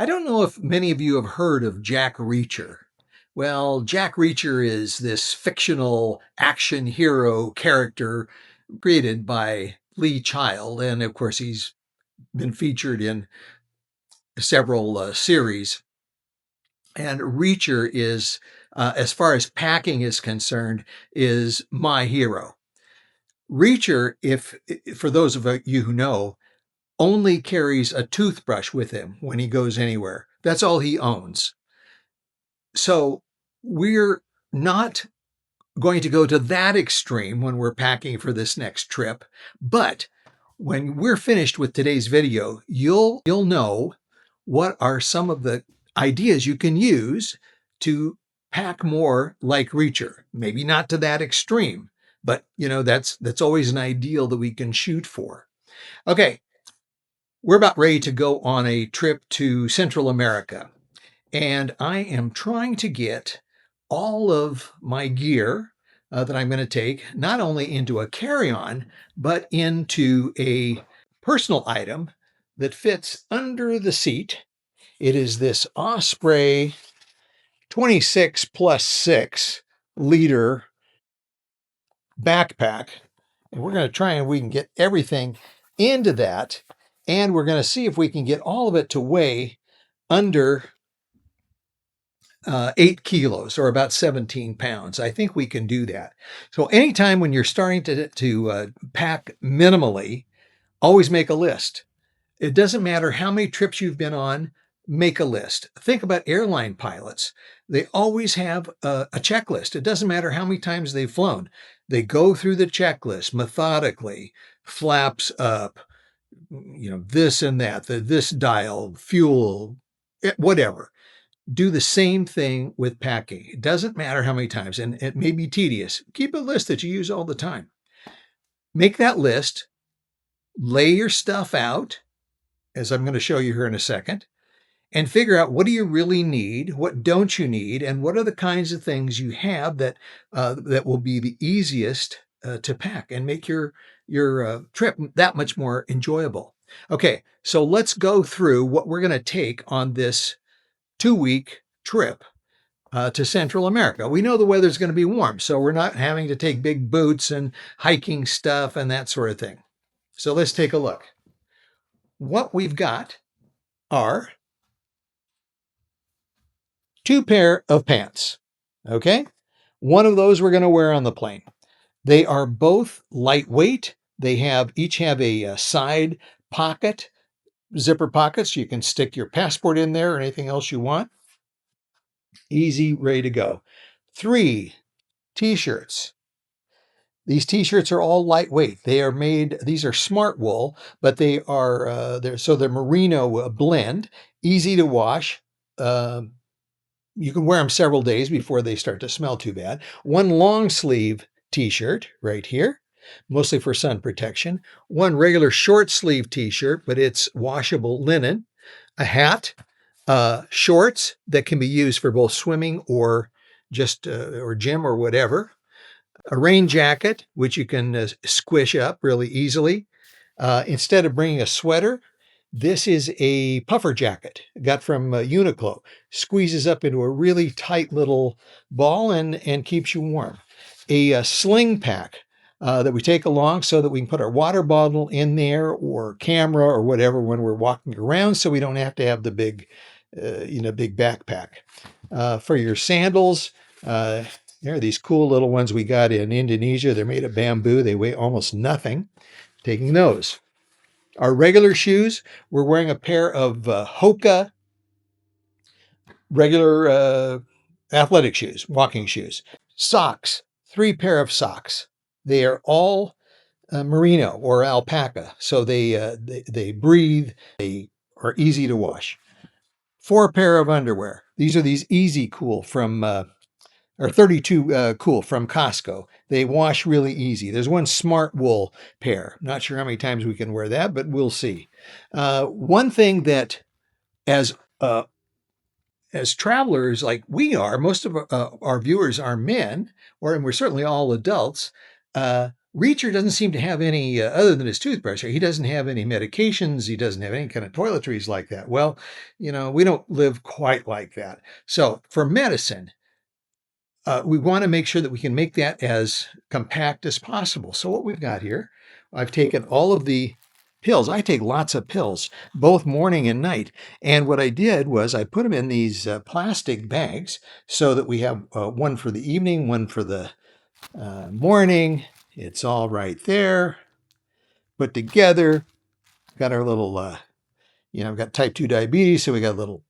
I don't know if many of you have heard of Jack Reacher. Well, Jack Reacher is this fictional action hero character created by Lee Child. And of course, he's been featured in several series. And Reacher is, as far as packing is concerned, is my hero. Reacher, if for those of you who know, only carries a toothbrush with him when he goes anywhere. That's all he owns. So we're not going to go to that extreme when we're packing for this next trip. But when we're finished with today's video, you'll know what are some of the ideas you can use to pack more like Reacher. Maybe not to that extreme, but that's always an ideal that we can shoot for. Okay, we're about ready to go on a trip to Central America. And I am trying to get all of my gear that I'm going to take, not only into a carry-on, but into a personal item that fits under the seat. It is this Osprey 26 plus 6 liter backpack. And we're going to try and we can get everything into that. And we're going to see if we can get all of it to weigh under 8 kilos or about 17 pounds. I think we can do that. So anytime when you're starting to pack minimally, always make a list. It doesn't matter how many trips you've been on, make a list. Think about airline pilots. They always have a checklist. It doesn't matter how many times they've flown. They go through the checklist methodically, flaps up, this and that, this dial, fuel, whatever. Do the same thing with packing. It doesn't matter how many times, and it may be tedious. Keep a list that you use all the time. Make that list, lay your stuff out, as I'm going to show you here in a second, and figure out what do you really need, what don't you need, and what are the kinds of things you have that will be the easiest to pack and make your trip that much more enjoyable. Okay, so let's go through what we're going to take on this 2-week trip to Central America. We know the weather's going to be warm, so we're not having to take big boots and hiking stuff and that sort of thing. So let's take a look. What we've got are 2 pair of pants. Okay? One of those we're going to wear on the plane. They are both lightweight. They each have a side pocket, zipper pockets. You can stick your passport in there or anything else you want. Easy, ready to go. 3 t-shirts. These t-shirts are all lightweight. They are made, these are smart wool, but they're merino blend, easy to wash. You can wear them several days before they start to smell too bad. 1 long sleeve t-shirt right here, mostly for sun protection. 1 regular short sleeve t-shirt, but it's washable linen. A hat. Shorts that can be used for both swimming or just or gym or whatever. A rain jacket, which you can squish up really easily. Instead of bringing a sweater, this is a puffer jacket got from Uniqlo. Squeezes up into a really tight little ball and keeps you warm. A sling pack that we take along so that we can put our water bottle in there or camera or whatever when we're walking around, so we don't have to have the big backpack. For your sandals, there are these cool little ones we got in Indonesia. They're made of bamboo. They weigh almost nothing. Taking those. Our regular shoes, we're wearing a pair of Hoka regular athletic shoes, walking shoes. Socks, 3 pair of socks. They are all merino or alpaca, so they breathe. They are easy to wash. 4 pair of underwear. These are these Easy Cool from, or 32 Cool from Costco. They wash really easy. There's 1 smart wool pair. Not sure how many times we can wear that, but we'll see. One thing that as travelers like most of our viewers are men, and we're certainly all adults, Reacher doesn't seem to have any, other than his toothbrush, he doesn't have any medications. He doesn't have any kind of toiletries like that. Well, we don't live quite like that. So for medicine, we want to make sure that we can make that as compact as possible. So what we've got here, I've taken all of the pills. I take lots of pills, both morning and night. And what I did was I put them in these plastic bags so that we have one for the evening, one for the morning. It's all right there, put together. Got our little, we've got type 2 diabetes, so we got a little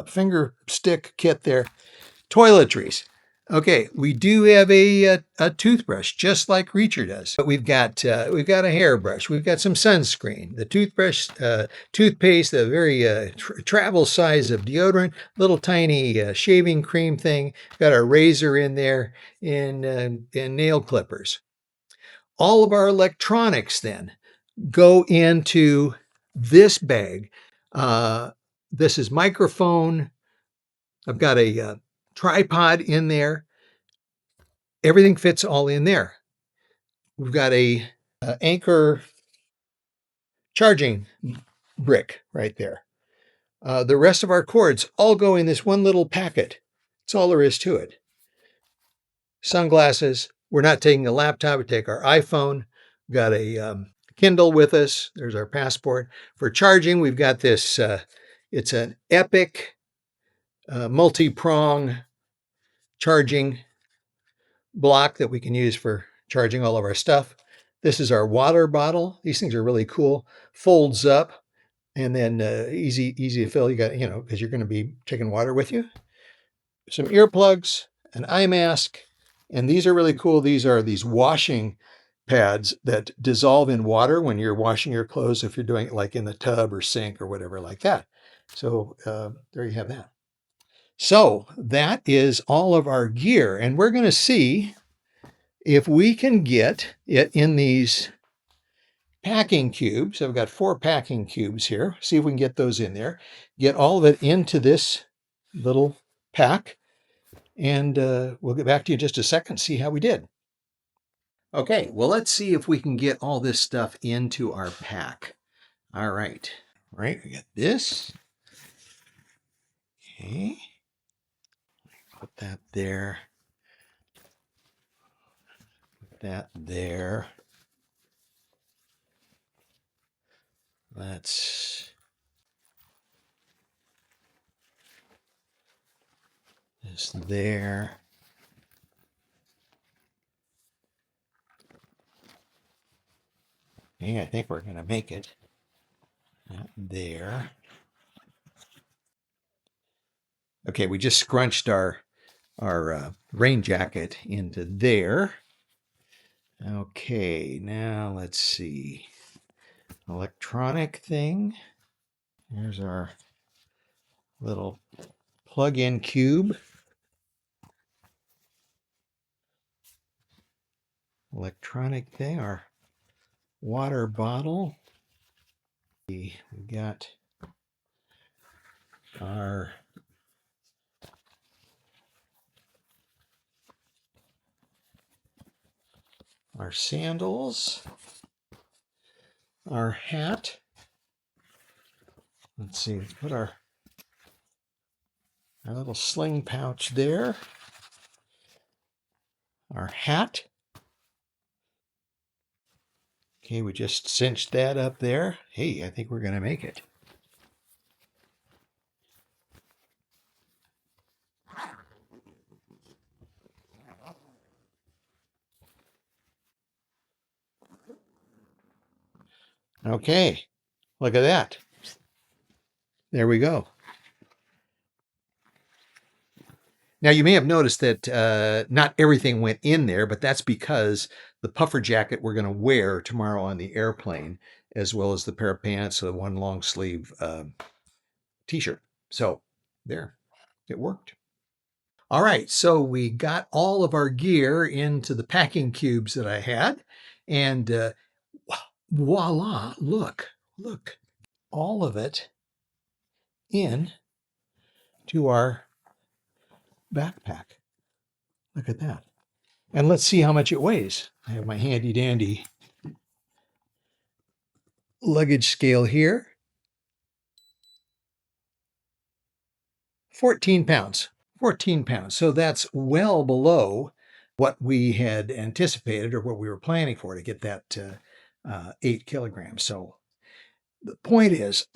finger stick kit there. Toiletries. Okay, we do have a toothbrush, just like Reacher does. But we've got a hairbrush. We've got some sunscreen, the toothbrush, toothpaste, the very travel size of deodorant, little tiny shaving cream thing. Got our razor in there, and nail clippers. All of our electronics then go into this bag. This is microphone. I've got a tripod in there. Everything fits all in there. We've got a Anchor charging brick right there. The rest of our cords all go in this one little packet. That's all there is to it. Sunglasses. We're not taking a laptop. We take our iPhone. We've got a Kindle with us. There's our passport. For charging, we've got this. It's an Epic multi-prong charging block that we can use for charging all of our stuff. This is our water bottle. These things are really cool. Folds up and then easy to fill. You got, because you're going to be taking water with you. Some earplugs, an eye mask, and these are really cool. These are these washing pads that dissolve in water when you're washing your clothes, if you're doing it like in the tub or sink or whatever like that. So there you have that. So that is all of our gear, and we're going to see if we can get it in these packing cubes. I've got 4 packing cubes here. See if we can get those in there. Get all of it into this little pack, and we'll get back to you in just a second, see how we did. Okay, well, let's see if we can get all this stuff into our pack. All right, we got this. Okay, put that there. Put that there. That's this there. Yeah, I think we're going to make it. That there. Okay, we just scrunched our rain jacket into there. Okay, now let's see. Electronic thing. Here's our little plug-in cube. Electronic thing, our water bottle. We got our sandals, our hat. Let's see, put our little sling pouch there. Our hat. Okay, we just cinched that up there. Hey, I think we're going to make it. Okay, look at that. There we go. Now, you may have noticed that not everything went in there, but that's because the puffer jacket we're going to wear tomorrow on the airplane, as well as the pair of pants, the one long sleeve t-shirt. So there, it worked. All right, so we got all of our gear into the packing cubes that I had, and voila, look, all of it in to our backpack. Look at that. And let's see how much it weighs. I have my handy dandy luggage scale here. 14 pounds. 14 pounds. So that's well below what we had anticipated or what we were planning for to get that 8 kilograms. So the point is,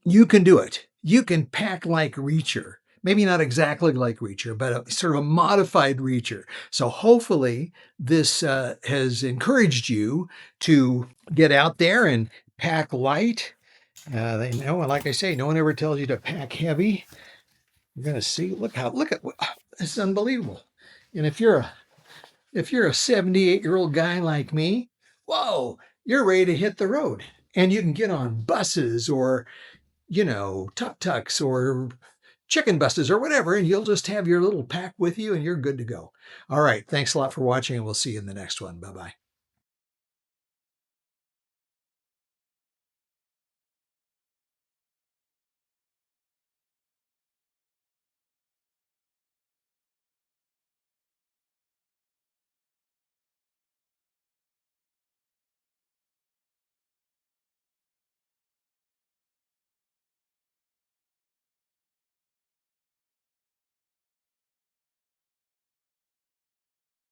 you can do it. You can pack like Reacher. Maybe not exactly like Reacher, but a sort of a modified Reacher. So hopefully this has encouraged you to get out there and pack light. They know, like I say, no one ever tells you to pack heavy. You're going to see. Look at it's unbelievable. And if you're a 78-year-old guy like me, whoa, you're ready to hit the road. And you can get on buses or, tuk-tuks or chicken buses or whatever, and you'll just have your little pack with you and you're good to go. All right. Thanks a lot for watching, and we'll see you in the next one. Bye-bye.